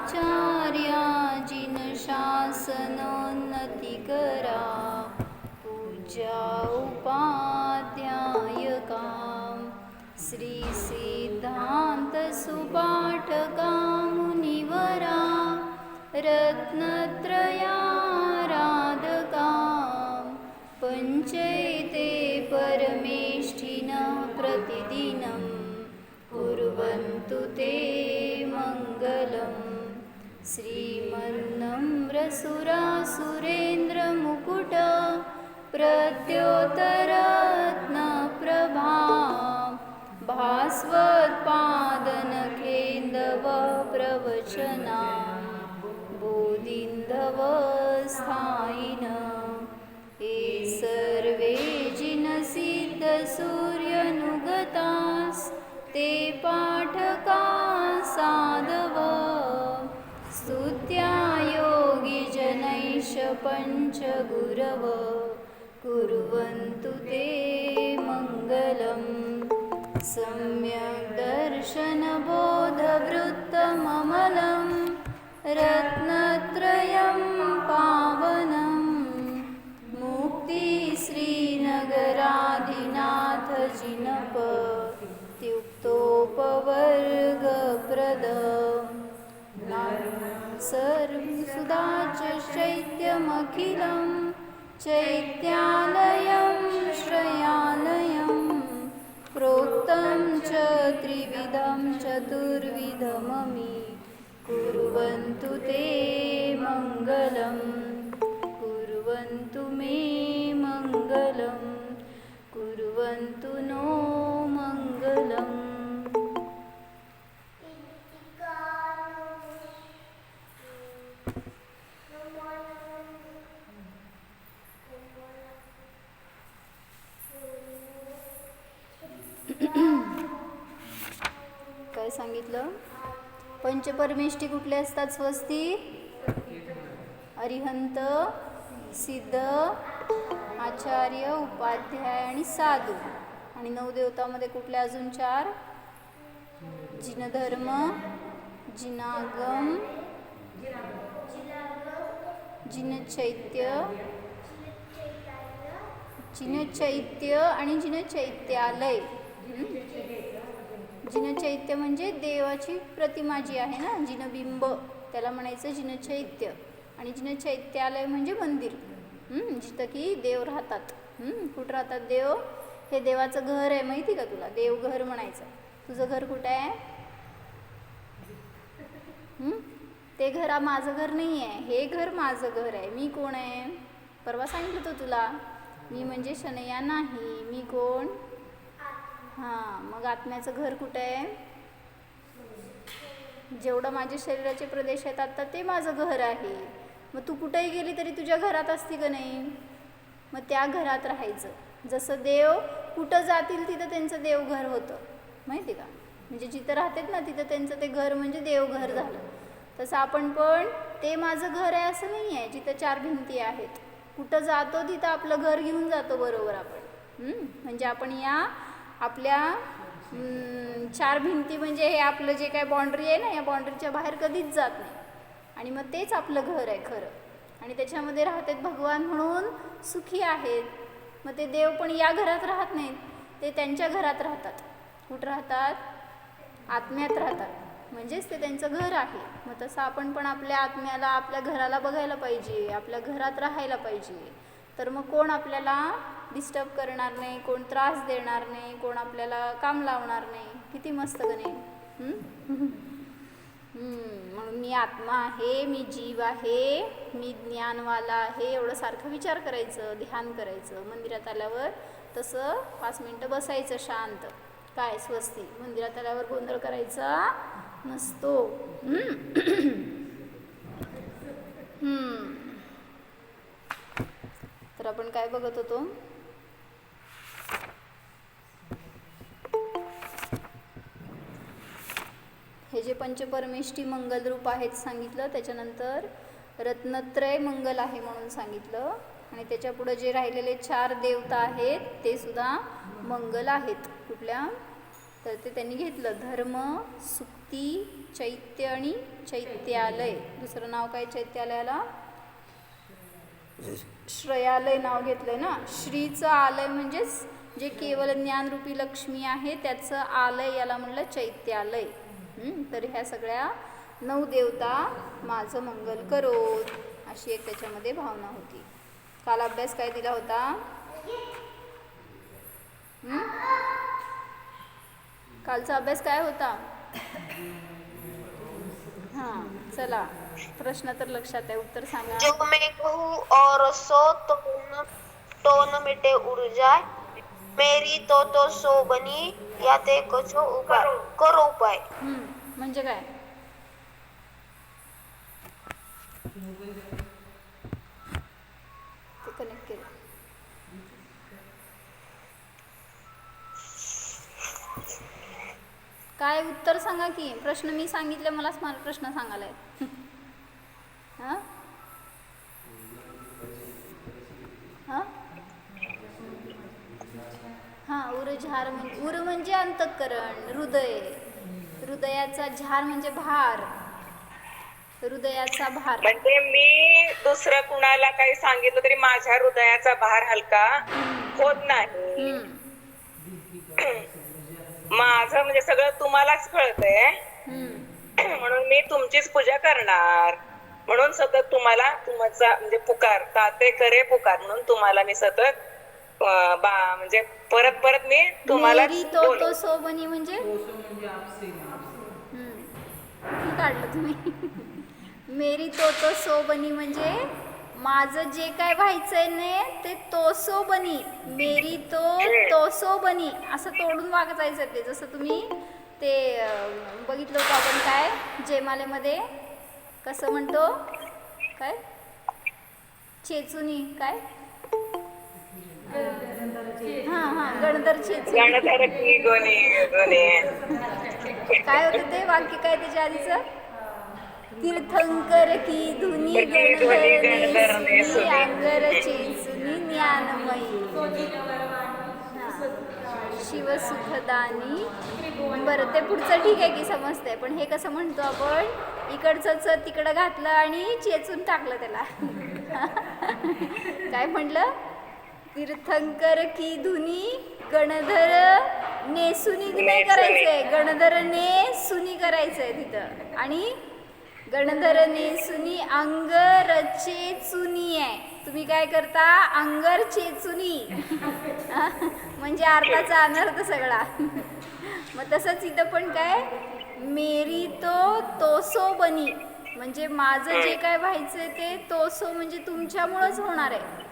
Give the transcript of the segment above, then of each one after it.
आचार्याजिन शासनोन्नती करा, पूज्या उपाध्यायका श्री सिद्धांत सुपाठका मुनिवरा, रत्नत्रयाराधका पंचैते परमेष्ठिनः प्रतिदिनं कुर्वन्तु ते मङ्गलम्। श्रीमन्नम्रसुरासुरेन्द्रमुकुट प्रद्योतरत्नप्रभा, भास्वत्पादनखेन्दव प्रवचना, बोधिन्धव स्थायिन, ये सर्वे जिनसिद्धसूर्यनुगतास्, ते पाठका साधव, स्तुत्या योगिजनैष पञ्चगुरव, कुर्वन्तु ते मङ्गलम्। सम्यक् दर्शनबोधवृत्तममलं रत्नत्रयं पावनं, मुक्तिश्रीनगराधिनाथ जिनप त्युक्तोपवर्गप्रद, सर्वसुधा च चैत्यमखिलं चैत्यालयं श्रयालयं, प्रोक्तं च त्रिविधं चतुर्विधममि, कुर्वन्तु ते मङ्गलं, कुर्वन्तु मे मङ्गलं, कुर्वन्तु नो मङ्गलम्। काय सांगितलं? पंचपरमेष्ठी कुठले असतात स्वस्ती? अरिहंत, सिद्ध, आचार्य, उपाध्याय आणि साधू. आणि नवदेवतामध्ये कुठले अजून चार? जिनधर्म, जिनागम, जिनचैत्य, जिनचैत्य आणि जिनचैत्यालय. जिनचैत्य म्हणजे देवाची प्रतिमा जी आहे ना, जिनबिंब, त्याला म्हणायचं जिनचैत्य. आणि जिनचैत्यालय म्हणजे मंदिर, जिथं की देव राहतात. कुठं राहतात देव? हे देवाचं घर आहे, माहिती का तुला? देवघर म्हणायचं. तुझं घर कुठं आहे? ते घर माझं घर नाही आहे, हे घर माझं घर आहे. मी कोण आहे? परवा सांगितलं तो तुला, मी म्हणजे शनैया नाही. मी कोण? हां, मग आत्म्याचं घर कुठं आहे? जेवढं माझ्या शरीराचे प्रदेश आहेत आता ते माझं घर आहे. मग तू कुठेही गेली तरी तुझ्या घरात असती का नाही? मग त्या घरात राहायचं. जसं देव कुठं जातील तिथं त्यांचं देवघर होतं, माहिती का? म्हणजे जिथं राहतात ना तिथं त्यांचं ते घर म्हणजे देवघर झालं. तसं आपण पण ते माझं घर आहे असं नाही आहे जिथं चार भिंती आहेत. कुठं जातो तिथं आपलं घर घेऊन जातो बरोबर आपण. म्हणजे आपण या आपल्या चार भिंती म्हणजे हे आपलं जे काय बाउंड्री आहे ना, या बाउंड्रीच्या बाहेर कधीच जात नाही. आणि मग तेच आपलं घर आहे खरं. आणि त्याच्यामध्ये राहतात भगवान म्हणून सुखी आहेत. मग ते देव पण या घरात राहत नाहीत, ते त्यांच्या घरात राहतात. कुठं राहतात? आत्म्यात राहतात, म्हणजेच ते त्यांचं घर आहे. मग तसं आपण पण आपल्या आत्म्याला, आपल्या घराला बघायला पाहिजे, आपल्या घरात राहायला पाहिजे. तर मग कोण आपल्याला डिस्टर्ब करणार नाही, कोण त्रास देणार नाही, कोण आपल्याला काम लावणार नाही. किती मस्त का नाही? म्हणून मी आत्मा आहे, मी जीव आहे, मी ज्ञानवाला आहे, एवढं सारखं विचार करायचं, ध्यान करायचं. मंदिरात आल्यावर तसं 5 मिनटं बसायचं शांत. काय स्वस्ती? मंदिरात आल्यावर गोंधळ करायचा नसतो. तर आपण काय बघत होतो? हे जे पंचपरमेष्ठी मंगल रूप आहेत सांगितलं. त्याच्यानंतर रत्नत्रय मंगल आहे म्हणून सांगितलं. आणि त्याच्या पुढे जे राहिलेले 4 देवता आहेत ते सुद्धा मंगल आहेत. कुठल्या? तर ते त्यांनी घेतलं धर्म, सुक्ती, चैत्य आणि चैत्यालय. दुसरं नाव काय चैत्यालयाला? श्रेयालय नाव घेतलंय ना. श्रीचं आलय म्हणजेच जे केवळ ज्ञानरूपी लक्ष्मी आहे त्याचं आलय, याला म्हणलं चैत्यालय. तर ह्या सगळ्या 9 देवता माझं मंगल करोत, अशी एक त्याच्यामध्ये भावना होती. काल अभ्यास काय दिला होता? कालचा अभ्यास काय होता? हां, चला प्रश्न तर लक्षात आहे, उत्तर सांगा. जो मैं कहूँ और सो तो न मिटे ऊर्जा, मेरी तो सो बनी, या ते कछो उपाय करो उपाय. म्हणजे काय? ते कनेक्ट केलं. काय उत्तर सांगा की. प्रश्न मी सांगितले, मलाच मला प्रश्न सांगायला आहे. हां हां हां उर म्हणजे अंतःकरण, हृदय. हृदयाचा झार म्हणजे भार, हृदयाचा भार. म्हणजे मी दुसरं कुणाला काही सांगितलं तरी माझ्या हृदयाचा भार हलका होत नाही. माझं म्हणजे सगळं तुम्हालाच कळतंय, म्हणून मी तुमचीच पूजा करणार. म्हणून सतत तुम्हाला तुमचा म्हणजे पुकार, ताते करे पुकार, म्हणून तुम्हाला मी सतत म्हणजे परत परत मी तुम्हाला तो सोबनी म्हणजे काढलं तुम्ही. मेरी तो सोबनी म्हणजे माझं जे काय व्हायचंय ने ते तोसो बनी, मेरी तोसो बनी, असं तोडून वागायचं ते. जसं तुम्ही ते बघितलं होतं आपण काय जयमालेमध्ये कसं म्हणतो, काय चेचुनी, काय हां गणधर चेचुनी. काय होतं ते वाक्य, काय त्याच्या आधीचं? तीर्थंकर की धुनी गणधर नेसुनी, अंगर चेचुनी ज्ञानमयी, शिवसुखदानी. बरं, ते पुढचं ठीक आहे की समजतंय, पण हे कसं म्हणतो आपण? इकडचंच तिकडं घातलं आणि चेचून टाकलं त्याला. काय म्हटलं? तीर्थंकर की धुनी गणधर नेसुनी नाही करायचंय, गणधर नेसुनी करायचंय तिथं. आणि गणधर नेसुनी अंगर चेचुनी आहे. तुम्ही काय करता? अंगर चेचुनी. म्हणजे अर्थाचा अनर्थ सगळा. मग तसंच इथं पण काय, मेरी तोसो बनी म्हणजे माझं जे काय व्हायचंय ते तोसो म्हणजे तुमच्यामुळंच होणार आहे.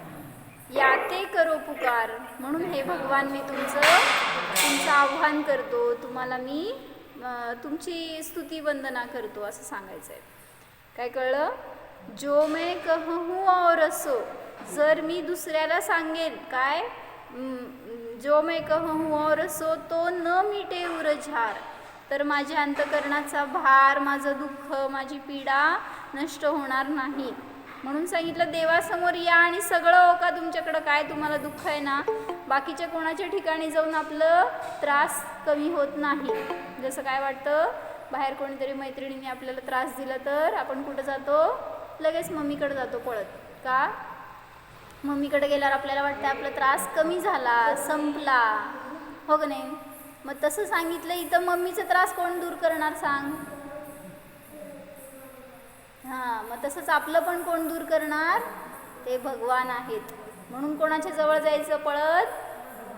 या ते करो पुकार, म्हणून हे भगवान मी तुमचं आव्हान करतो, तुम्हाला मी तुमची स्तुती वंदना करतो, असं सांगायचं आहे. काय कळलं? जो मैं कहूँ और सो, जर मी दुसऱ्याला सांगेन काय, जो मैं कहूँ और सो तो न मिटे उरझार, तर माझ्या अंतकरणाचा भार, माझं दुःख, माझी पीडा नष्ट होणार नाही. म्हणून सांगितलं देवासमोर या आणि सगळं हो का तुमच्याकडं काय तुम्हाला दुःख आहे ना, बाकीच्या कोणाच्या ठिकाणी जाऊन आपलं त्रास कमी होत नाही. जसं काय वाटतं, बाहेर कोणीतरी मैत्रिणीने आपल्याला त्रास दिला तर आपण कुठं जातो? लगेच मम्मीकडे जातो पळत. का? मम्मीकडे गेल्यावर आपल्याला वाटतं आपला त्रास कमी झाला, संपला, हो का नाही? मग तसं सांगितलं इथं, मम्मीचा त्रास कोण दूर करणार सांग? हां, मग तसंच आपलं पण कोण दूर करणार? ते भगवान आहेत. म्हणून कोणाच्या जवळ जायचं पळत?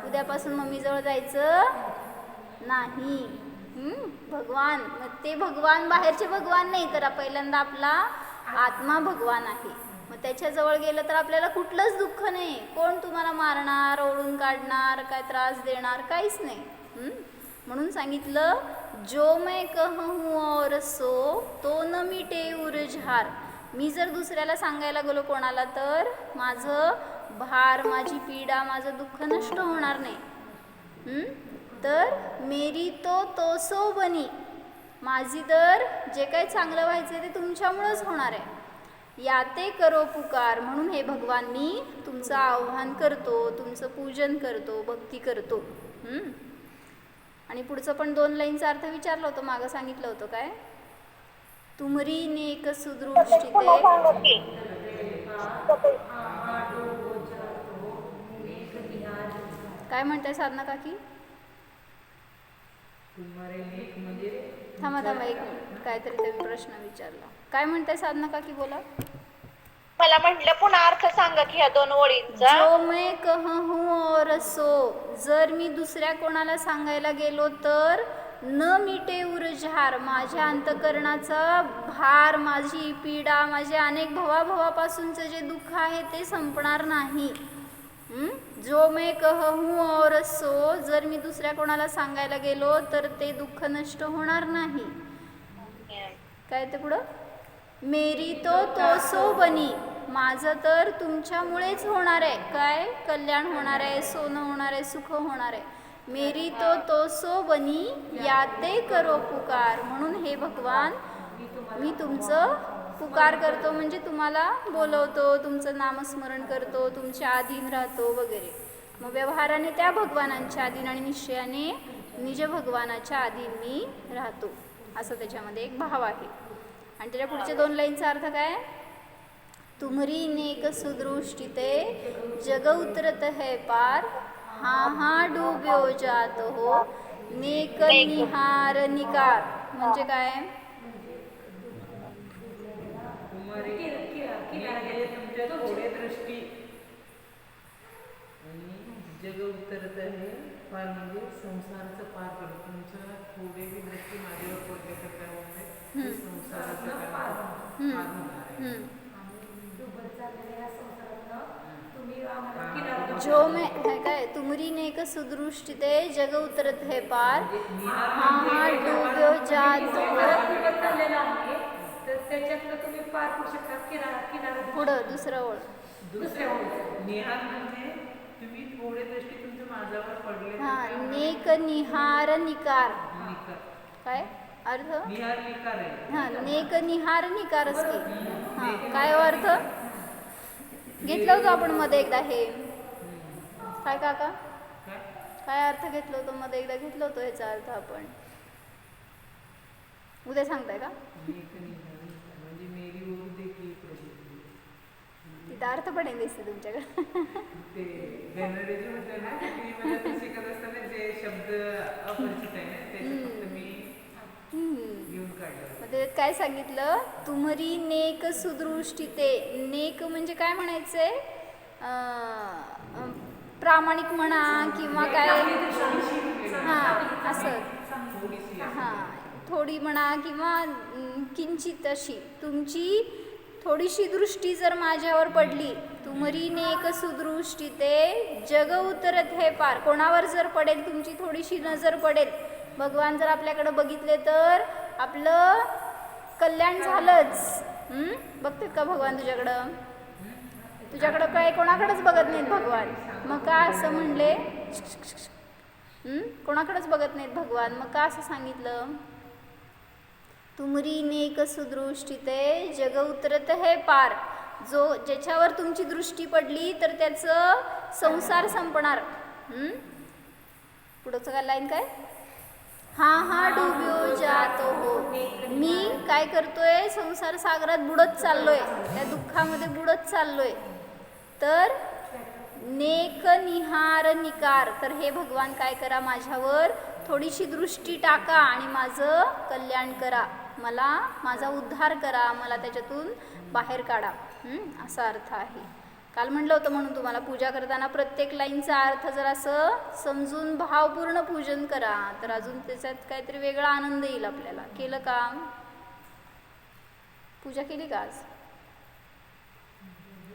उद्यापासून मम्मीजवळ जायचं नाही. भगवान, मग ते भगवान बाहेरचे भगवान नाही, तर पहिल्यांदा आपला आत्मा भगवान आहे. मग त्याच्याजवळ गेलं तर आपल्याला कुठलंच दुःख नाही. कोण तुम्हाला मारणार, ओढून काढणार, काय त्रास देणार, काहीच नाही. म्हणून सांगितलं जो मैं कहूँ और सो तो न मिटे उरझार. मी जर दुसऱ्याला सांगायला गेलो कोणाला तर माझं भार, माझी पीडा, माझं दुःख नष्ट होणार नाही. तर मेरी तोसो बनी, माझी तर जे काही चांगलं व्हायचं ते तुमच्यामुळंच होणार आहे. या ते करो पुकार, म्हणून हे भगवान मी तुमचं आव्हान करतो, तुमचं पूजन करतो, भक्ती करतो. आणि पुढचं पण 2 लाईनचा अर्थ विचारलं होतं, मागं सांगितलं होतं काय, तुमरी नेक सुदृष्टी पुन्हा ते. सांगा की. काय म्हणताय साधना काकी? थांबा थांबा एक मिनिट, काहीतरी तुम्ही प्रश्न विचारला. काय म्हणताय साधना काकी, बोला. मला म्हटलं पुन्हा अर्थ सांगा की ह्या 2 ओळींचा. जो मैं कहूँ और सो, जर मी दुसऱ्या कोणाला सांगायला गेलो तर न मिटे उरझार, माझ्या अंतकरणाचा भार, माझी पीडा, माझे अनेक भवाभवापासूनचं जे दुःख आहे ते संपणार नाही. जो मैं कहूँ और सो, जर मी दुसऱ्या कोणाला सांगायला गेलो तर ते दुःख नष्ट होणार नाही. काय ते पुढं, मेरी तो सो बनी, माझं तर तुमच्यामुळेच होणार आहे. काय कल्याण होणार आहे, सोनं होणार आहे, सुख होणार आहे. मेरी तो सो बनी, याते करो पुकार. म्हणून हे भगवान, मी तुमचं पुकार करतो, म्हणजे तुम्हाला बोलवतो, तुमचं नामस्मरण करतो, तुमच्या अधीन राहतो वगैरे. मग व्यवहाराने त्या भगवानांच्या अधीन आणि निश्चयाने निज भगवानाच्या अधीन मी राहतो, असं त्याच्यामध्ये एक भाव आहे. आणि त्याच्या पुढच्या 2 लाईनचा अर्थ काय, तुम्हरी नेक सुदृष्टी ते जग उतरत है पार, हा डुब्यो जात हो नेक निहार निकार. म्हणजे काय, जग उतरत आहे पार, म्हणजे संसाराचं पार करत. तुमच्या थोडे दृष्टी माझ्यावर पडले तर काय होते, संसाराचं पार होणार आहे. जो मैं है काय, तुमरी नेक सुदृष्टी ते जग उतरत है पार, हा डुब्यो जात हो. पुढं दुसरं ओळ, निहार म्हणजे तुम्ही थोडे दृष्टी तुमच्या माझ्यावर पडले. हा नेक निहार निकार. काय अर्थ, निहार निकार आहे. हा नेक निहार निकारच की. हा काय अर्थ घेतलं होतं आपण मध्ये एकदा, हे काय काका, काय अर्थ घेतलं होतं मध्ये एकदा, घेतलं होतं ह्याचा अर्थ आपण, उद्या सांगताय का? म्हणजे मेरी ओर देखील प्रसिद्धी, तिथं अर्थ पण आहे दिसते तुमच्याकडे. ते गणरेजी होते ना, ती मला ते शिकत असताना जे शब्द अपरिचित आहे ना, त्याचे फक्त मी घेऊन काढलं. मग त्याच्यात काय सांगितलं, तुमरी नेक सुदृष्टी ते. नेक म्हणजे काय म्हणायचंय, प्रामाणिक म्हणा किंवा काय, हां असं, हां थोडी म्हणा किंवा किंचित अशी तुमची थोडीशी दृष्टी जर माझ्यावर पडली, तुमरी नेक सुदृष्टी ते जग उतरत हे पार. कोणावर जर पडेल तुमची थोडीशी नजर पडेल, भगवान जर आपल्याकडे बघितले तर आपलं कल्याण झालंच. बघतात का भगवान तुझ्याकडं? तुझ्याकडं काय कोणाकडेच बघत नाहीत भगवान. मग का असं म्हणले, कोणाकडेच बघत नाहीत भगवान, मग का असं सांगितलं, तुमरी नेक सुदृष्टी ते जग उतरत है पार. जो ज्याच्यावर तुमची दृष्टी पडली तर त्याचं संसार संपणार. पुढचं काय लाईन काय, हा डुब्यो जातो हो. मी काय करतोय, संसार सागरात बुडत चाललोय, त्या दुःखामध्ये बुडत चाललोय. तर नेक निहार निकार, तर हे भगवान काय करा, माझ्यावर थोडीशी दृष्टी टाका आणि माझं कल्याण करा, मला माझा उद्धार करा, मला त्याच्यातून बाहेर काढा. असा अर्थ आहे. काल म्हटलं होतं म्हणून तुम्हाला, पूजा करताना प्रत्येक लाईनचा अर्थ जर असं समजून भावपूर्ण पूजन करा, तर अजून त्याच्यात काहीतरी वेगळा आनंद येईल आपल्याला. केलं का? पूजा केली का आज?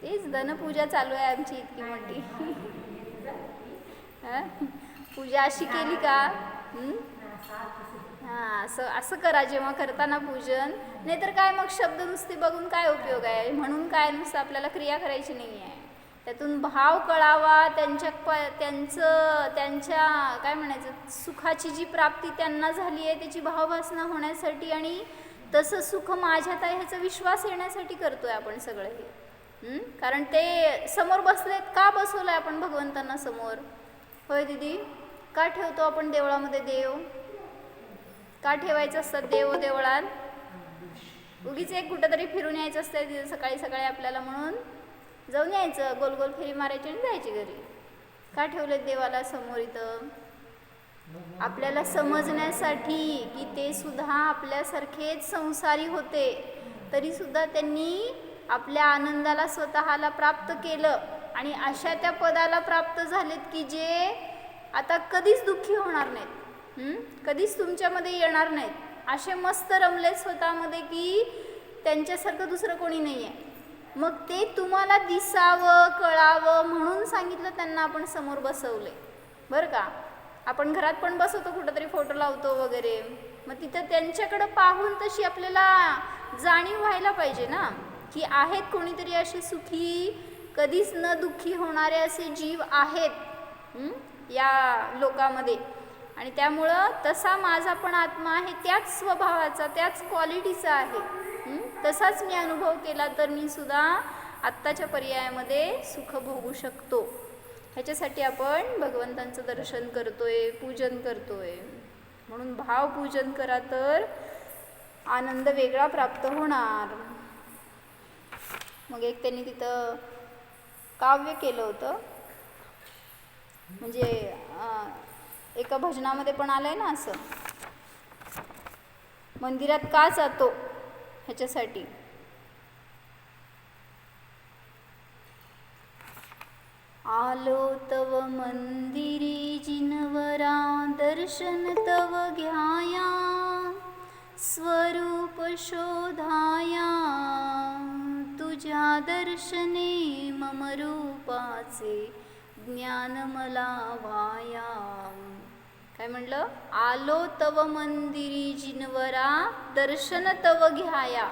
तेच धनपूजा चालू आहे आमची इतकी मोठी. पूजा अशी केली का? हां असं करा जेव्हा करताना पूजन. नाहीतर काय मग शब्द नुसते बघून काय उपयोग आहे. म्हणून काय नुसतं आपल्याला क्रिया करायची नाही आहे, त्यातून भाव कळावा, त्यांच्या काय म्हणायचं सुखाची जी प्राप्ती त्यांना झाली आहे त्याची भावभासना होण्यासाठी आणि तसं सुख माझ्यात आहे ह्याचा विश्वास येण्यासाठी करतोय आपण सगळं हे. कारण ते समोर बसलेत, का बसवलंय आपण भगवंतांना समोर? होय दीदी, का ठेवतो आपण देवळामध्ये देव? का ठेवायचं असतात देव देवळात? उगीच एक कुठंतरी फिरून यायचं असतं तिथं सकाळी सकाळी आपल्याला, म्हणून जाऊन यायचं, गोल गोल फेरी मारायची आणि जायची घरी. का ठेवले देवाला समोर इथं? आपल्याला समजण्यासाठी की ते सुद्धा आपल्यासारखेच संसारी होते, तरी सुद्धा त्यांनी आपल्या आनंदाला स्वतःला प्राप्त केलं आणि अशा त्या पदाला प्राप्त झालेत की जे आता कधीच दुःखी होणार नाहीत, कधीच तुमच्यामध्ये येणार नाहीत. असे मस्त रमले स्वतःमध्ये की त्यांच्यासारखं दुसरं कोणी नाही आहे. मग ते तुम्हाला दिसावं कळावं म्हणून सांगितलं त्यांना आपण समोर बसवले बरं का. आपण घरात पण बसवतो, कुठंतरी फोटो लावतो वगैरे, मग तिथं त्यांच्याकडं पाहून तशी आपल्याला जाणीव व्हायला पाहिजे ना की आहेत कोणीतरी असे सुखी, कधीच न दुःखी होणारे असे जीव आहेत या लोकामध्ये. आणि त्यामुळं तसा माझा पण आत्मा आहे, त्याच स्वभावाचा, त्याच क्वालिटीचा आहे. तसाच मी अनुभव केला तर मी सुद्धा आत्ताच्या पर्यायामध्ये सुख भोगू शकतो. ह्याच्यासाठी आपण भगवंतांचं दर्शन करतोय, पूजन करतोय. म्हणून भावपूजन करा तर आनंद वेगळा प्राप्त होणार. मग एक त्यांनी तिथं काव्य केलं होतं, म्हणजे एका भजनामध्ये पण आलंय ना असं, मंदिरात का जातो ह्याच्यासाठी. आलो तव मंदिरी जिनवरा, दर्शन तव घ्याया, स्वरूप शोधाया, तुझ्या दर्शने मम रूपाचे ज्ञान मला व्हाया. काय म्हणलं? आलो तव मंदिरी जिनवरा, दर्शन तव घ्याया,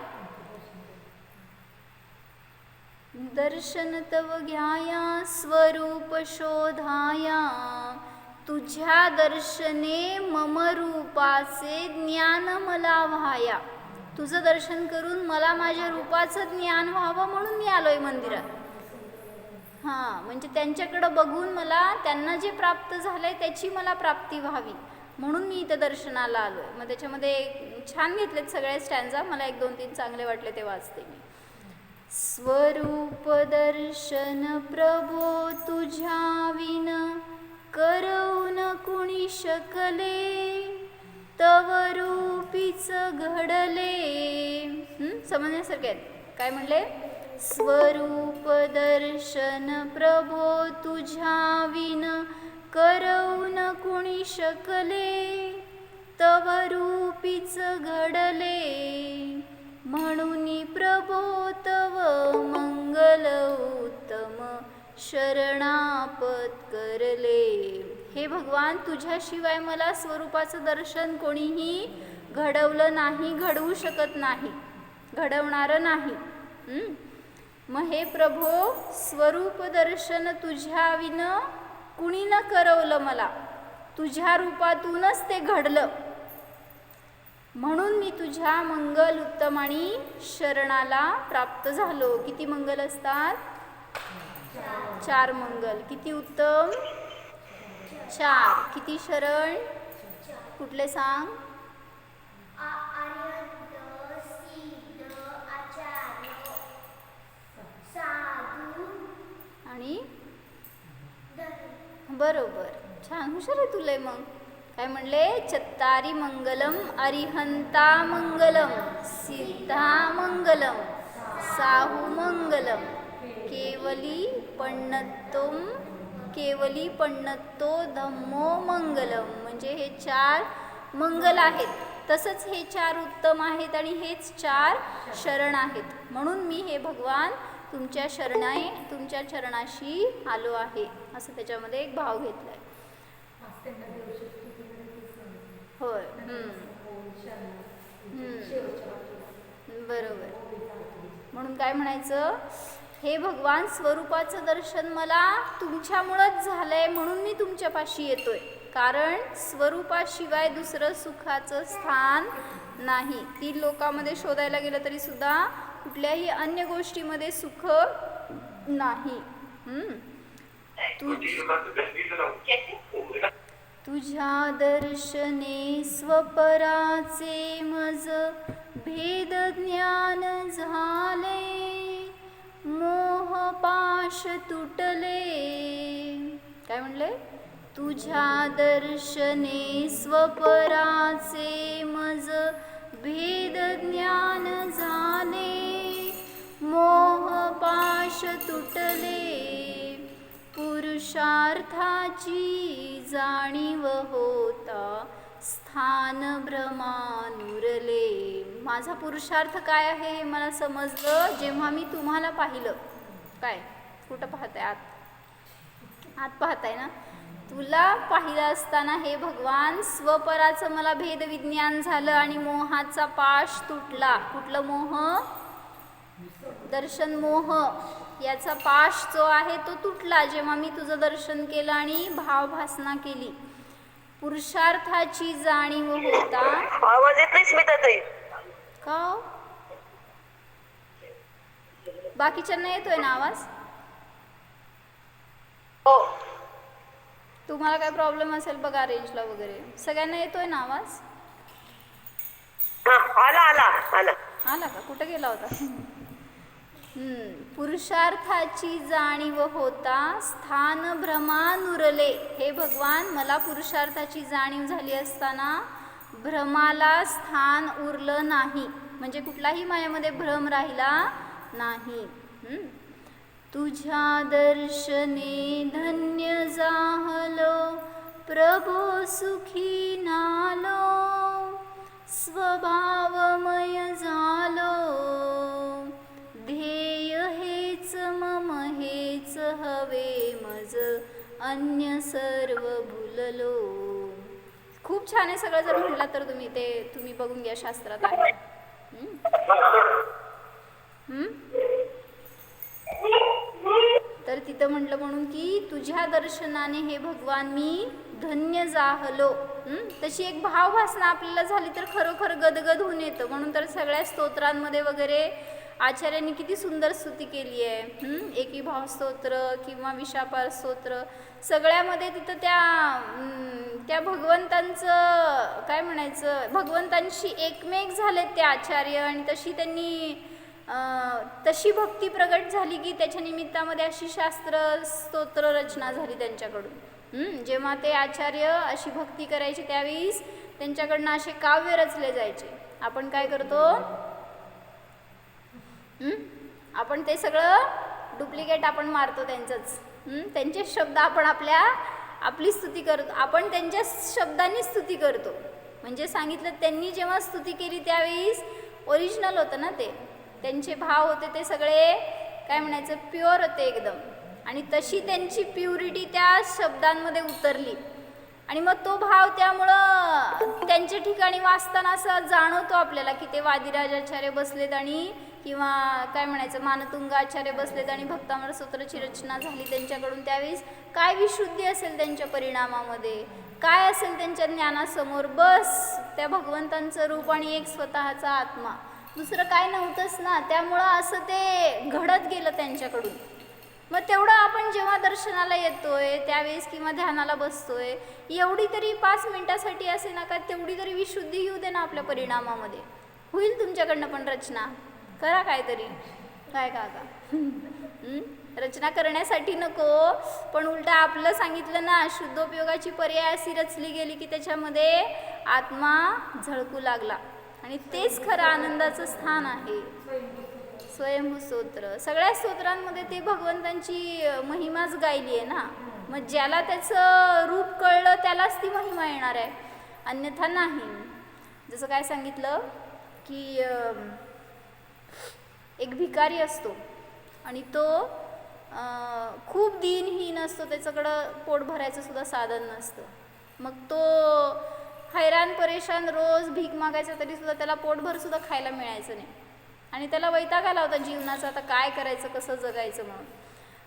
दर्शन तव घ्याया, स्वरूप शोधाया, तुझ्या दर्शने मम रूपाचे ज्ञान मला व्हाया. तुझं दर्शन करून मला माझ्या रूपाचं ज्ञान व्हावं म्हणून मी आलोय मंदिरात. हां, म्हणजे त्यांच्याकडं बघून मला त्यांना जे प्राप्त झालंय त्याची मला प्राप्ती व्हावी म्हणून मी इथं दर्शनाला आलोय. मग त्याच्यामध्ये छान घेतलेत सगळे स्टॅन्झा, मला 1 2 3 चांगले वाटले ते वाचते मी. स्वरूप दर्शन प्रभो तुझ्या विन, करऊन कुणी शकले, तव रूपीच घडले. समजण्यासारखे आहेत. काय म्हणले? स्वरूप दर्शन प्रभो तुझ्या विन, करऊन कुणी शकले, तव रूपीच घडले, म्हणून प्रभो तव मंगल उत्तम शरणापत करले. हे भगवान, तुझ्याशिवाय मला स्वरूपाचं दर्शन कोणीही घडवलं नाही, घडवू शकत नाही, घडवणारं नाही. मग हे प्रभो, स्वरूप दर्शन तुझ्या विन कुणी न करवलं मला, तुझ्या रूपातूनच ते घडलं, म्हणून मी तुझ्या मंगल उत्तम आणि शरणाला प्राप्त झालो. किती मंगल असतात? 4 मंगल. किती उत्तम? 4. किती शरण? कुठले सांग? आणि बरोबर, छान, हुशार आहे तुला. मग काय म्हणले? चत्तारी मंगलम अरिहंता मंगलम, सिद्धा मंगलम, साहू मंगलम, केवली पण्णत्तो धम्मो मंगलम. म्हणजे हे 4 मंगल आहेत. तसंच हे 4 उत्तम आहेत आणि हेच 4 शरण आहेत. म्हणून मी हे भगवान तुमच्या चरणाशी आलो आहे, असं त्याच्यामध्ये एक भाव घेतलाय. होय. बरोबर. म्हणून काय म्हणायचं? हे भगवान, स्वरूपाचं दर्शन मला तुमच्यामुळंच झालंय म्हणून मी तुमच्यापाशी येतोय. कारण स्वरूपाशिवाय दुसरं सुखाचं स्थान नाही. 3 लोकांमध्ये शोधायला गेलं तरी सुद्धा कुठल्याही अन्य गोष्टीमध्ये सुख नाही. तुझ्या दर्शने स्वपराचे मज भेद ज्ञान झाले, मोह पाश तुटले. काय म्हणले? तुझ्या दर्शने स्वपराचे मज भेद ज्ञान झाले, मोह पाश तुटले, पुरुषार्थाची जाणीव होता स्थान भ्रमानुरले. माझा पुरुषार्थ काय आहे हे मला समजलं जेव्हा मी तुम्हाला पाहिलं. काय? कुठं पाहताय? आत पाहताय ना? तुला पाहिलं असताना हे भगवान स्वपराचं मला भेद विज्ञान झालं आणि मोहाचा पाश तुटला. कुठलं मोह? दर्शन मोह. याचा पाश जो आहे तो तुटला जेव्हा मी तुझं दर्शन केलं आणि भावभासना केली. पुरुषार्थाची जाणीव होता. आवाज येत नाही स्मिताताई? का हो? बाकीच्यांना येतोय ना आवाज? हो. तुम्हाला काय प्रॉब्लेम असेल बघा रेंजला वगैरे. सगळ्यांना येतोय ना आवाज? आला आला आला. आला का? कुठं गेला होता? पुरुषार्थाची जाणीव होता स्थान भ्रमानुरले. हे भगवान मला पुरुषार्थाची जाणीव झाली असताना भ्रमाला स्थान उरलं नाही, म्हणजे कुठलाही मायामध्ये भ्रम राहिला नाही. तुझ्या दर्शने धन्य जाहलो, प्रभो सुखी नालो, स्वभावमय झालो, ध्येय हेच मम हेच हवे मज, अन्य सर्व भुललो. खूप छान आहे सगळं. जर म्हटलं तर तुम्ही बघून घ्या, शास्त्रात आहे. तर तिथं म्हटलं म्हणून की तुझ्या दर्शनाने हे भगवान मी धन्य जाहलो. तशी एक भावभासना आपल्याला झाली तर खरोखर गदगद होऊन येतं. म्हणून तर सगळ्या स्तोत्रांमध्ये वगैरे आचार्यांनी किती सुंदर स्तुती केली आहे. एकी भाव स्तोत्र किंवा विशापार स्तोत्र, सगळ्यामध्ये तिथं त्या भगवंतांचं काय म्हणायचं, भगवंतांशी एकमेक झालेत ते आचार्य. आणि तशी भक्ती प्रगट झाली की त्याच्या निमित्तामध्ये अशी शास्त्र स्तोत्र रचना झाली त्यांच्याकडून. जेव्हा ते आचार्य अशी भक्ती करायची त्यावेळेस त्यांच्याकडनं असे काव्य रचले जायचे. आपण काय करतो? आपण ते सगळं डुप्लिकेट आपण मारतो त्यांचंच. त्यांचे शब्द आपण आपली स्तुती करतो. आपण त्यांच्या शब्दांनी स्तुती करतो. म्हणजे सांगितलं त्यांनी जेव्हा स्तुती केली त्यावेळेस ओरिजिनल होतं ना ते. त्यांचे भाव होते ते सगळे काय म्हणायचं प्युअर होते एकदम. आणि तशी त्यांची प्युरिटी त्या शब्दांमध्ये उतरली. आणि मग तो भाव त्यामुळं त्यांच्या ठिकाणी वाचताना असं जाणवतो आपल्याला की ते वादिराजाचार्य बसलेत आणि किंवा काय म्हणायचं मानतुंगाचार्य बसलेत आणि भक्तामृत स्तोत्राची रचना झाली त्यांच्याकडून. त्यावेळेस काय विशुद्धी असेल त्यांच्या परिणामामध्ये, काय असेल त्यांच्या ज्ञानासमोर. बस त्या भगवंतांचं रूप आणि एक स्वतःचा आत्मा, दुसरं काय नव्हतंच ना. त्यामुळं असं ते घडत गेलं त्यांच्याकडून. मग तेवढं आपण जेव्हा दर्शनाला येतोय त्यावेळेस किंवा ध्यानाला बसतोय, एवढी तरी 5 मिनिटासाठी असे ना का तेवढी तरी विशुद्धी येऊ दे ना आपल्या परिणामामध्ये. होईल तुमच्याकडनं पण रचना. करा काहीतरी. काय का रचना करण्यासाठी नको, पण उलटा आपलं सांगितलं ना शुद्धोपयोगाची पर्याय अशी रचली गेली की त्याच्यामध्ये आत्मा झळकू लागला. आणि तेच खरं आनंदाचं स्थान आहे. स्वयंभू स्तोत्र, सगळ्या स्तोत्रांमध्ये ते भगवंतांची महिमाच गायली आहे ना. मग ज्याला त्याचं रूप कळलं त्यालाच ती महिमा येणार आहे, अन्यथा नाही. जसं काय सांगितलं की एक भिकारी असतो आणि तो खूप दीनहीन असतो, त्याच्याकडं पोट भरायचं सुद्धा साधन नसतं. मग तो हैराण परेशान रोज भीक मागायचा तरी सुद्धा त्याला पोटभर सुद्धा खायला मिळायचं नाही. आणि त्याला वैताग आला होता जीवनाचा, आता काय करायचं, कसं जगायचं म्हणून.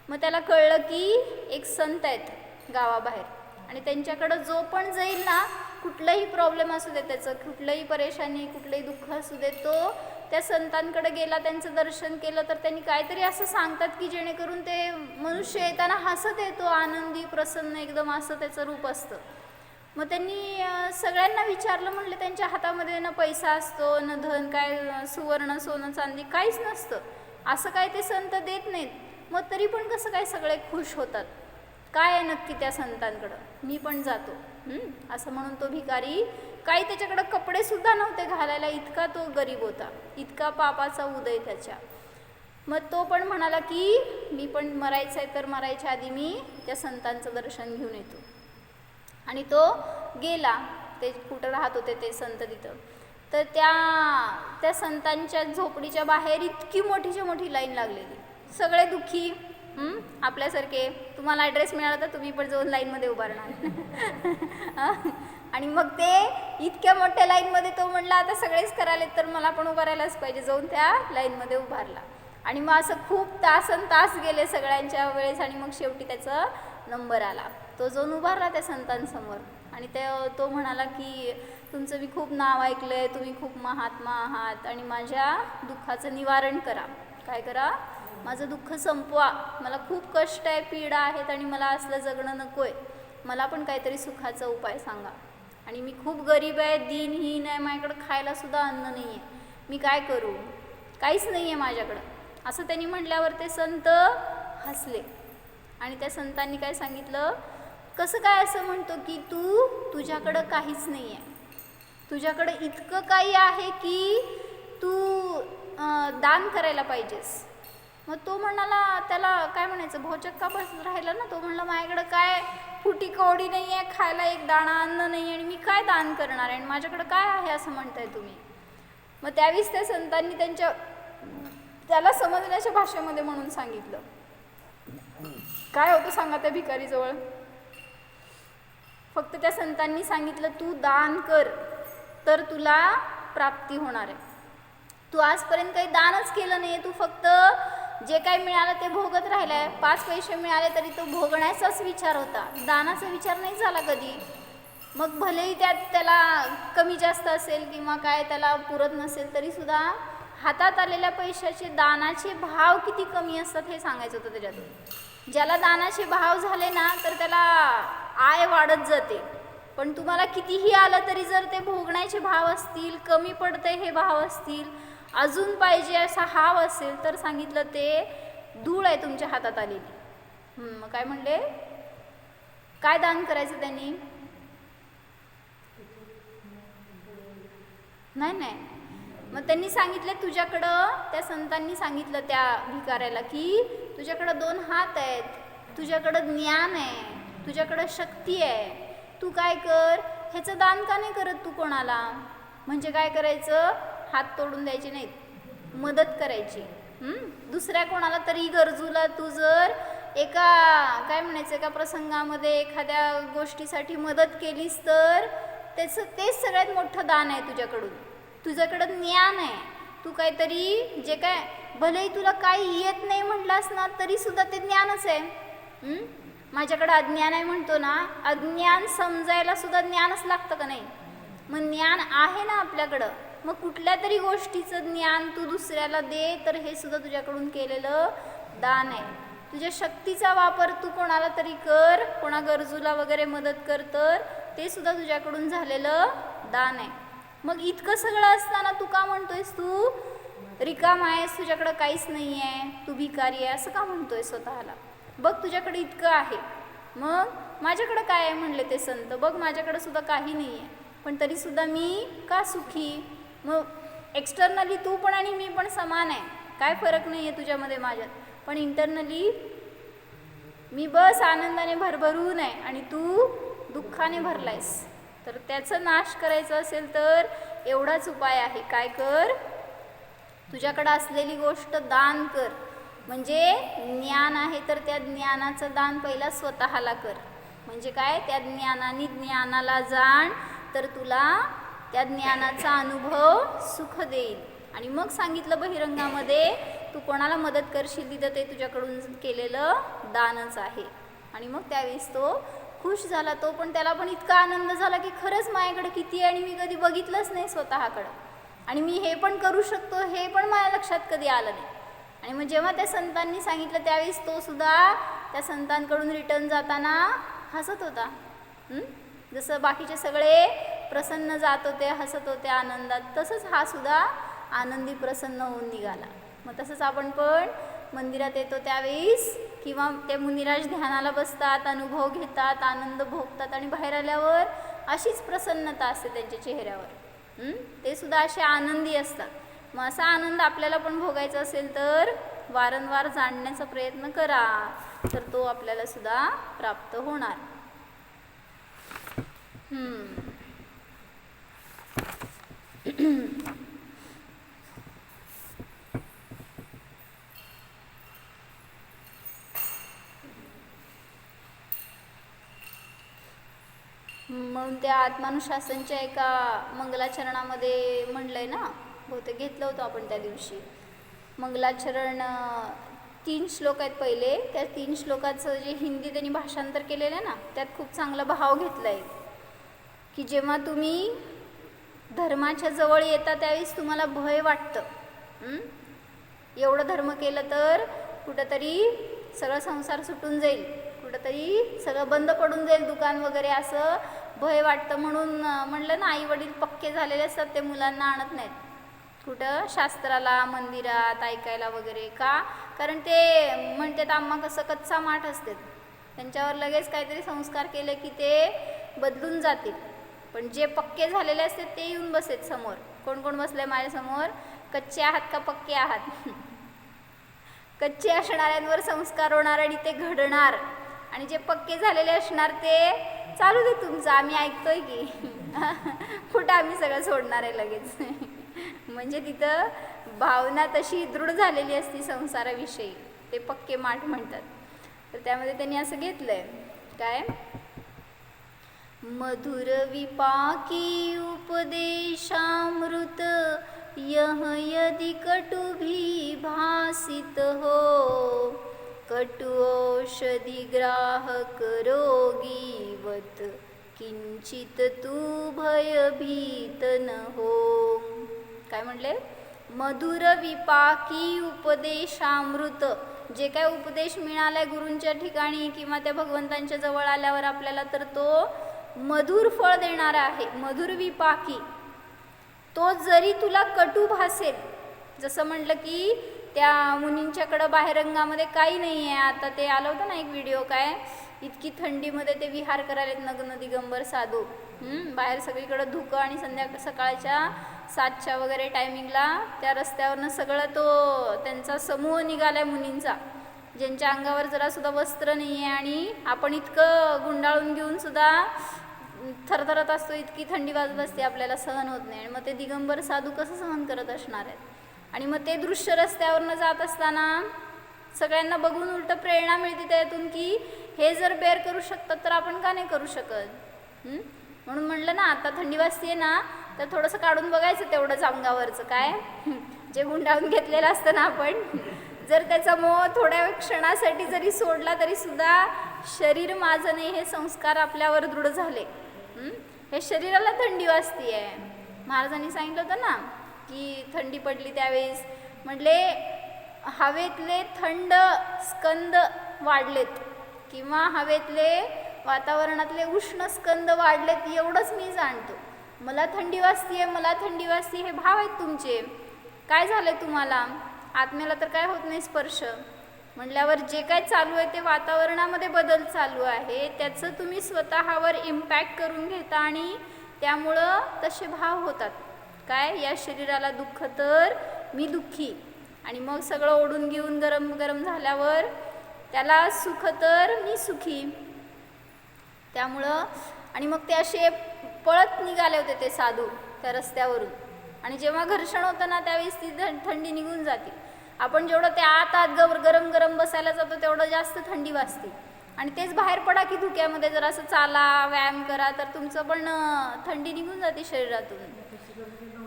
मग त्याला कळलं की एक संत आहेत गावाबाहेर आणि त्यांच्याकडं जो पण जाईल ना, कुठलाही प्रॉब्लेम असू दे, त्याचं कुठलंही परेशानी कुठलंही दुःख असू दे, तो त्या संतांकडे गेला, त्यांचं दर्शन केलं तर त्यांनी काहीतरी असं सांगतात की जेणेकरून ते मनुष्य येताना हसत येतो, आनंदी प्रसन्न एकदम असं त्याचं रूप असतं. मग त्यांनी सगळ्यांना विचारलं, म्हणलं त्यांच्या हातामध्ये न पैसा असतो न धन, काय सुवर्ण सोनं चांदी काहीच नसतं, असं काय ते संत देत नाहीत, मग तरी पण कसं काय सगळे खुश होतात, काय आहे नक्की त्या संतांकडं, मी पण जातो. असं म्हणून तो भिकारी, काही त्याच्याकडं कपडे सुद्धा नव्हते घालायला, इतका तो गरीब होता, इतका पापाचा उदय त्याच्या. मग तो पण म्हणाला की मी पण मरायचं आहे तर मरायच्या आधी मी त्या संतांचं दर्शन घेऊन येतो. आणि तो गेला, ते कुठं राहत होते ते संत तिथं, तर त्या संतांच्या झोपडीच्या बाहेर इतकी मोठीच्या मोठी लाईन लागलेली, सगळे दुःखी, आपल्यासारखे. तुम्हाला ॲड्रेस मिळाला तर तुम्ही पण जाऊन लाईनमध्ये उभारणार. आणि मग ते इतक्या मोठ्या लाईनमध्ये तो म्हणला आता सगळेच करायला तर मला पण उभारायलाच पाहिजे, जाऊन त्या लाईनमध्ये उभारला. आणि मग असं खूप तास गेले सगळ्यांच्या वेळेस, आणि मग शेवटी त्याचा नंबर आला. तो जाऊन उभारला त्या संतांसमोर, आणि तो म्हणाला की तुमचं मी खूप नाव ऐकलं आहे, तुम्ही खूप महात्मा आहात, आणि माझ्या दुःखाचं निवारण करा. काय करा? माझं दुःख संपवा, मला खूप कष्ट आहे, पीडा आहेत, आणि मला असलं जगणं नको आहे, मला पण काहीतरी सुखाचा उपाय सांगा. आणि मी खूप गरीब आहे, दीनहीन आहे, माझ्याकडं खायलासुद्धा अन्न नाही आहे, मी काय करू, काहीच नाही आहे माझ्याकडं. असं त्यांनी म्हटल्यावर ते संत हसले. आणि त्या संतांनी काय सांगितलं, कसं काय असं म्हणतो की तुझ्याकडं काहीच नाही आहे, तुझ्याकडं इतकं काही आहे की तू दान करायला पाहिजेस. मग तो म्हणाला, त्याला काय म्हणायचं, भोचक्का बस राहिला ना. तो म्हणला माझ्याकडं काय फुटी कवडी नाही आहे, खायला एक दाणा अन्न नाही आहे, आणि मी काय दान करणार आहे, आणि माझ्याकडं काय आहे असं म्हणताय तुम्ही. मग त्यावेळेस त्या संतांनी त्याला समजण्याच्या भाषेमध्ये म्हणून सांगितलं. काय होतं सांगा त्या भिकारीजवळ. फक्त त्या संतांनी सांगितलं तू दान कर तर तुला प्राप्ती होणार आहे. तू आजपर्यंत काही दानच केलं नाही, तू फक्त जे काही मिळालं ते भोगत राहिलाय. 5 पैसे मिळाले तरी तो भोगण्याचाच विचार होता, दानाचा विचार नाही झाला कधी. मग भलेही त्याला कमी जास्त असेल किंवा काय त्याला पुरत नसेल तरी सुद्धा हातात आलेल्या पैशाचे दानाचे भाव किती कमी असतात हे सांगायचं होतं त्याच्यातून. ज्याला दानाचे भाव झाले ना तर त्याला आय वाढत जाते, पण तुम्हाला कितीही आलं तरी जर ते भोगण्याचे भाव असतील, कमी पडते हे भाव असतील, अजून पाहिजे असा हाव असेल तर सांगितलं ते धूळ आहे तुमच्या हातात आलेली. मग काय म्हणले, काय दान करायचं त्यांनी? नाही. मग त्यांनी सांगितले तुझ्याकडं, त्या संतांनी सांगितलं त्या भिकाऱ्याला की तुझ्याकडं 2 हात आहेत, तुझ्याकडं ज्ञान आहे, तुझ्याकडं शक्ती आहे, तू काय कर, ह्याचं दान का नाही करत तू कोणाला. म्हणजे काय करायचं, हात तोडून द्यायचे नाहीत, मदत करायची. दुसऱ्या कोणाला तरी गरजूला तू जर एका प्रसंगामध्ये एखाद्या गोष्टीसाठी मदत केलीस तर तेच सगळ्यात मोठं दान आहे तुझ्याकडून. तुझ्याकडं ज्ञान आहे, तू काहीतरी जे काय भलेही तुला काही येत नाही म्हटलास ना तरी सुद्धा ते ज्ञानच आहे. माझ्याकडं अज्ञान आहे म्हणतो ना, अज्ञान समजायला सुद्धा ज्ञानच लागतं का नाही. मग ज्ञान आहे ना आपल्याकडं, मग कुठल्या तरी गोष्टीचं ज्ञान तू दुसऱ्याला दे तर हे सुद्धा तुझ्याकडून केलेलं दान आहे. तुझ्या शक्तीचा वापर तू कोणाला तरी कर, कोणा गरजूला वगैरे मदत कर तर ते सुद्धा तुझ्याकडून झालेलं दान आहे. मग इतकं सगळं असताना तू का म्हणतोयस तू रिकाम आहेस, तुझ्याकडं काहीच नाही आहे, तू भिकारी आहे असं का म्हणतोय स्वतःला. बघ तुझ्याकडे इतकं आहे, मग माझ्याकडं काय आहे म्हणले ते संत, बघ माझ्याकडं सुद्धा काही नाही आहे, पण तरीसुद्धा मी का सुखी. मग एक्सटर्नली तू पण आणि मी पण समान आहे, काय फरक नाही आहे तुझ्यामध्ये माझ्यात, पण इंटरनली मी बस आनंदाने भरभरून आहे आणि तू दुःखाने भरलायस. तर त्याचं नाश करायचं असेल तर एवढाच उपाय आहे, काय कर, तुझ्याकडं असलेली गोष्ट दान कर. म्हणजे ज्ञान आहे तर त्या ज्ञानाचं दान पहिला स्वतःला कर. म्हणजे काय, त्या ज्ञानाला जाण तर तुला त्या ज्ञानाचा अनुभव सुख देईल. आणि मग सांगितलं बहिरंगामध्ये तू कोणाला मदत करशील तिथं ते तुझ्याकडून केलेलं दानच आहे. आणि मग त्यावेळेस तो खुश झाला. तो पण, त्याला पण इतका आनंद झाला की खरंच माझ्याकडे किती आहे आणि मी कधी बघितलंच नाही स्वतःकडं, आणि मी हे पण करू शकतो हे पण माझ्या लक्षात कधी आलं नाही. आणि मग जेव्हा त्या संतांनी सांगितलं त्यावेळेस तो सुद्धा त्या संतांकडून रिटर्न जाताना हसत होता. जसं बाकीचे सगळे प्रसन्न जात होते, हसत होते आनंदात, तसंच हा सुद्धा आनंदी प्रसन्न होऊन निघाला. मग तसंच आपण पण मंदिरात येतो त्यावेळेस किंवा ते मुनिराज ध्यानाला बसतात, अनुभव घेतात, आनंद भोगतात आणि बाहेर आल्यावर अशीच प्रसन्नता असते त्यांच्या चेहऱ्यावर. ते सुद्धा असे आनंदी असतात. मग असा आनंद आपल्याला पण भोगायचा असेल तर वारंवार जाणण्याचा प्रयत्न करा, तर तो आपल्याला सुद्धा प्राप्त होणार. म्हणून त्या आत्मानुशासनच्या एका मंगलाचरणामध्ये म्हणलंय ना, बहुतेक घेतलं होतं आपण त्या दिवशी. मंगलाचरण 3 श्लोक आहेत पहिले. त्या 3 श्लोकाचं जे हिंदी त्यांनी भाषांतर केलेलं आहे ना, त्यात खूप चांगला भाव घेतला आहे की जेव्हा तुम्ही धर्माच्या जवळ येता त्यावेळेस तुम्हाला भय वाटतं. एवढं धर्म केलं तर कुठंतरी सगळं संसार सुटून जाईल, कुठंतरी सगळं बंद पडून जाईल, दुकान वगैरे, असं भय वाटतं. म्हणून म्हणलं ना, आई वडील पक्के झालेले असतात, ते मुलांना आणत नाहीत कुठं शास्त्राला, मंदिरात ऐकायला वगैरे. का? कारण ते म्हणतात आम्हा कसं कच्चा माठ असते, त्यांच्यावर लगेच काहीतरी संस्कार केले की ते बदलून जातील. पण जे पक्के झालेले असते ते येऊन बसेत समोर. कोण कोण बसले माझ्यासमोर? कच्चे आहात का पक्के आहात? कच्चे असणाऱ्यांवर संस्कार होणार आणि ते घडणार, आणि जे पक्के झालेले असणार ते चालू दे तुमचं, आम्ही ऐकतोय की कुठं आम्ही सगळं सोडणार आहे लगेच. म्हणजे तिथं भावना तशी दृढ झालेली असती संसाराविषयी, ते पक्के माठ म्हणतात. तर त्यामध्ये त्यांनी असं घेतलंय काय, मधुर विपाकी उपदेशामृत यह यदि कटुभी भासित हो, कटु औषधि ग्राहक रोगीवत किंचित तू भयभीत न हो. काय म्हणले? मधुर विपाकी उपदेशामृत, जे काय उपदेश मिळालाय गुरूंच्या ठिकाणी किंवा त्या भगवंतांच्या जवळ आल्यावर आपल्याला, तर तो मधुर फळ देणारा आहे. मधुर विपाकी, तो जरी तुला कटू भासेल, जसं म्हटलं की त्या मुनींच्याकडं बाहेरंगामध्ये काही नाही आहे. आता ते आलं होतं ना एक व्हिडिओ, काय इतकी थंडीमध्ये ते विहार करायला नग्न दिगंबर साधू, बाहेर सगळीकडं धुकं, आणि सकाळच्या 7च्या वगैरे टायमिंगला त्या रस्त्यावरनं सगळं तो त्यांचा समूह निघालाय मुनींचा, ज्यांच्या अंगावर जरासुद्धा वस्त्र नाही आहे, आणि आपण इतकं गुंडाळून घेऊन सुद्धा थरथरत असतो, इतकी थंडी वाजत असते, आपल्याला सहन होत नाही. आणि मग ते दिगंबर साधू कसं सहन करत असणार आहेत? आणि मग ते दृश्य रस्त्यावरनं जात असताना सगळ्यांना बघून उलट प्रेरणा मिळते त्यातून की हे जर बेअर करू शकतात तर आपण का नाही करू शकत. म्हणून म्हणलं ना, आता थंडी वाजते ना, तर थोडंसं काढून बघायचं तेवढंच अंगावरचं काय जे गुंडाळून घेतलेलं असतं ना आपण, जर त्याचा मोह थोड्या क्षणासाठी जरी सोडला तरी सुद्धा शरीर माझं नाही हे संस्कार आपल्यावर दृढ झाले. हे शरीराला थंडी वाजती आहे. महाराजांनी सांगितलं होतं ना की थंडी पडली त्यावेळेस म्हटले हवेतले थंड स्कंद वाढलेत किंवा हवेतले वातावरणातले उष्ण स्कंद वाढलेत, एवढंच मी जाणतो. मला थंडी वाजतीये, मला थंडी वाजती, हे भाव आहेत तुमचे. काय झालंय तुम्हाला? आत्म्याला तर काय होत नाही स्पर्श. म्हटल्यावर जे काय चालू आहे ते वातावरणामध्ये बदल चालू आहे, त्याचं तुम्ही स्वतःवर इम्पॅक्ट करून घेता आणि त्यामुळं तसे भाव होतात. काय, या शरीराला दुःख तर मी दुःखी, आणि मग सगळं ओढून घेऊन गरम गरम झाल्यावर त्याला सुख तर मी सुखी. त्यामुळं आणि मग ते असे पळत निघाले होते ते साधू त्या रस्त्यावरून, आणि जेव्हा घर्षण होतं ना त्यावेळेस ती थंडी निघून जाते. आपण जेवढं त्या आत गरम गरम बसायला जातो तेवढं जास्त थंडी वाजते. आणि तेच बाहेर पडा की धुक्यामध्ये जर असं चाला, व्यायाम करा, तर तुमचं पण थंडी निघून जाते शरीरातून.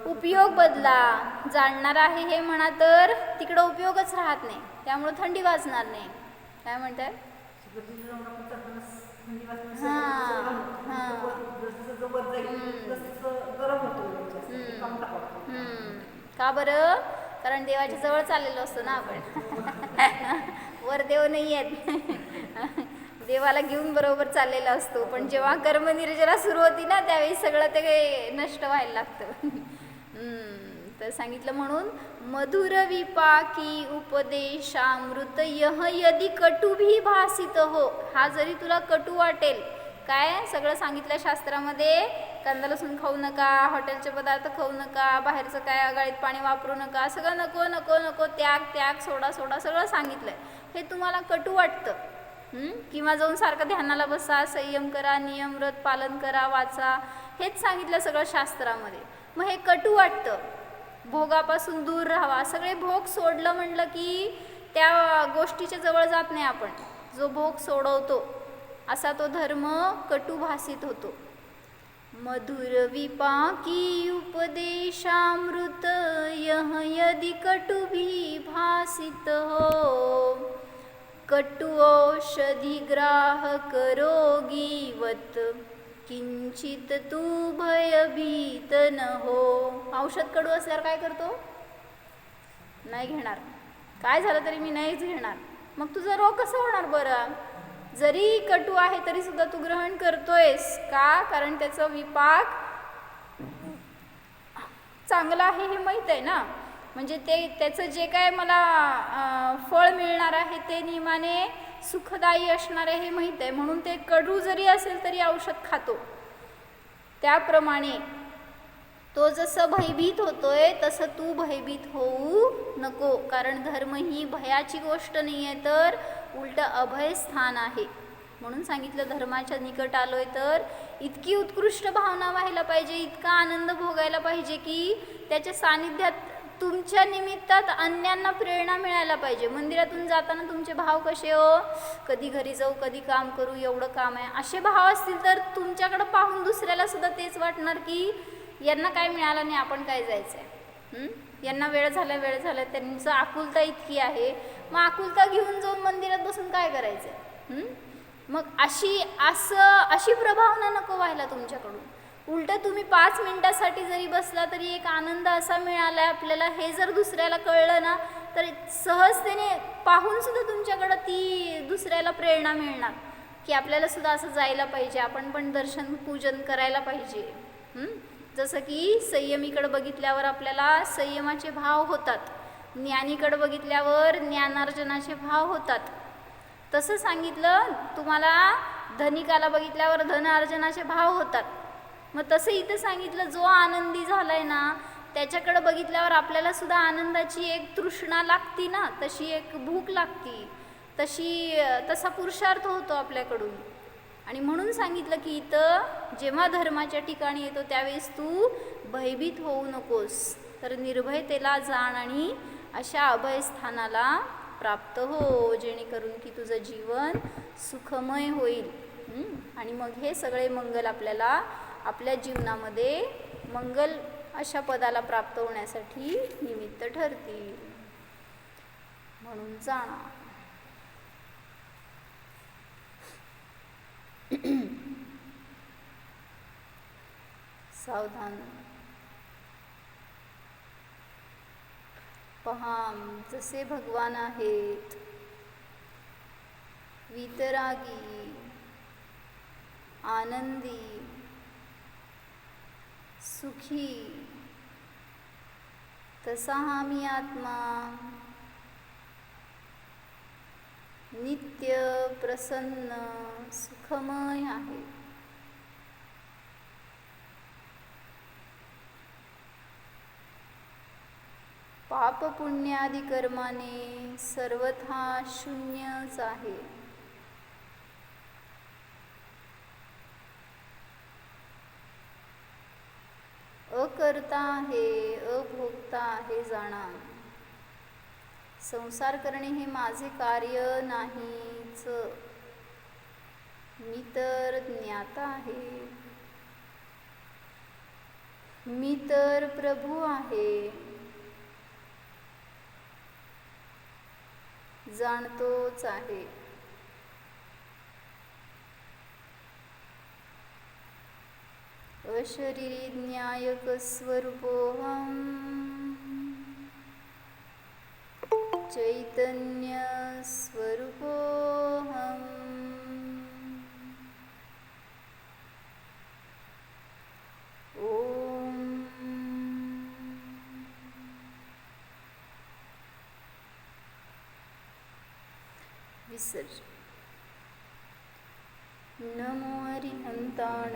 उपयोग बदला, जाणणार आहे हे म्हणा तर तिकडं उपयोगच राहत नाही, त्यामुळं थंडी वाजणार नाही. काय म्हणतात? का बरं? कारण देवाच्या जवळ चाललेलो असतो ना आपण. वर देव नाही आहेत. देवाला घेऊन बरोबर चाललेला असतो, पण जेव्हा कर्मनिर्जरा सुरू होती ना त्यावेळी सगळं ते नष्ट व्हायला लागतं. तर सांगितलं म्हणून मधुर विपाकी उपदेशामृत यह यदि कटुभी भासित हो. हा जरी तुला कटू वाटेल, काय सगळं सांगितलं शास्त्रामध्ये, कांदा लसूण खाऊ नका, हॉटेलचे पदार्थ खाऊ नका, बाहेरचं काय आगाळीत पाणी वापरू नका, सगळं नको नको नको, त्याग त्याग, सोडा सोडा, सगळं सांगितलंय. हे तुम्हाला कटू वाटतं, किंवा जाऊन सारखं ध्यानाला बसा, संयम करा, नियम व्रत पालन करा, वाचा, हेच सांगितलं सगळं शास्त्रामध्ये. मग हे कटू वाटतं, भोगापासून दूर राहावा. सगळे भोग सोडलं म्हणलं की त्या गोष्टीच्या जवळ जात नाही आपण. जो भोग सोडवतो असा तो धर्म कटू भासित होतो. मधुर विपाकी उपदेशामृत यह यदि कटुभी भासित हो. कटु औषधी ग्राहक रोगीवत किंचित तू भयभीत न हो. औषध कडू असल्यावर काय करतो? नाही घेणार. काय झालं तरी मी नाहीच घेणार. मग तुझा रोग कसा होणार बरं? जरी कटू आहे तरी सुद्धा तू ग्रहण करतोयस का? कारण त्याचं विपाक चांगलं आहे हे माहीत आहे ना. म्हणजे त्याचं जे काय मला फळ मिळणार आहे ते नियमाने सुखदायी असणार आहे हे माहीत आहे, म्हणून ते कडू जरी असेल तरी औषध खातो. त्याप्रमाणे तो जसं भयभीत होतोय तसं तू भयभीत होऊ नको. कारण धर्म ही भयाची गोष्ट नाही आहे, तर उलट अभय स्थान आहे. म्हणून सांगितलं धर्माच्या निकट आलोय तर इतकी उत्कृष्ट भावना व्हायला पाहिजे, इतका आनंद भोगायला पाहिजे की त्याच्या सानिध्यात तुमच्या निमित्तात अन्यांना प्रेरणा मिळायला पाहिजे. मंदिरातून जाताना तुमचे भाव कसे हो, कधी घरी जाऊ, कधी काम करू, एवढं काम आहे, असे भाव असतील तर तुमच्याकडं पाहून दुसऱ्याला सुद्धा तेच वाटणार की यांना काय मिळालं नाही, आपण काय जायचं आहे, यांना वेळ झाला, त्यांचं आकुलता इतकी आहे, मग आकुलता घेऊन जाऊन मंदिरात बसून काय करायचं आहे? मग अशी प्रभावना नको व्हायला तुमच्याकडून. उलट तुम्ही 5 मिनिटासाठी जरी बसला तरी एक आनंद असा मिळाला आहे आपल्याला, हे जर दुसऱ्याला कळलं ना तर सहजतेने पाहून सुद्धा तुमच्याकडं ती दुसऱ्याला प्रेरणा मिळणार की आपल्याला सुद्धा असं जायला पाहिजे, आपण पण दर्शन पूजन करायला पाहिजे. जसं की संयमीकडे बघितल्यावर आपल्याला संयमाचे भाव होतात, ज्ञानीकडे बघितल्यावर ज्ञानार्जनाचे भाव होतात. तसं सांगितलं तुम्हाला धनिकाला बघितल्यावर धनार्जनाचे भाव होतात. मग तसं इथं सांगितलं जो आनंदी झालाय ना त्याच्याकडे बघितल्यावर आपल्याला सुद्धा आनंदाची एक तृष्णा लागती ना, तशी एक भूक लागती, तसा पुरुषार्थ होतो आपल्याकडून. आणि म्हणून सांगितलं की इथं जेव्हा धर्माच्या ठिकाणी येतो त्यावेळेस तू भयभीत होऊ नकोस, तर निर्भयतेला जाण आणि अशा अभयस्थानाला प्राप्त हो, जेणेकरून की तुझं जीवन सुखमय होईल. आणि मग हे सगळे मंगल आपल्याला आपल्या जीवनामध्ये मंगल अशा पदाला प्राप्त होण्यासाठी निमित्त ठरतील. म्हणून जाणा. सावधान पहा, जसे भगवान आहेत वितरागी, आनंदी, सुखी, तसा हा मी आत्मा नित्य प्रसन्न सुखमय आहे. पाप पुण्यादी कर्माने सर्वथा शून्यच आहे. अकर्ता आहे, अभोक्ता आहे जाणा. संसार करणे हे माझे कार्य नाहीच, मी तर ज्ञाता आहे, मी तर प्रभू आहे, जाणतोच आहे. अशरीरी ज्ञायक स्वरूपोऽहम् चैतन्य स्वरूपोऽहम् विसर्ज. नमो अरिहंताण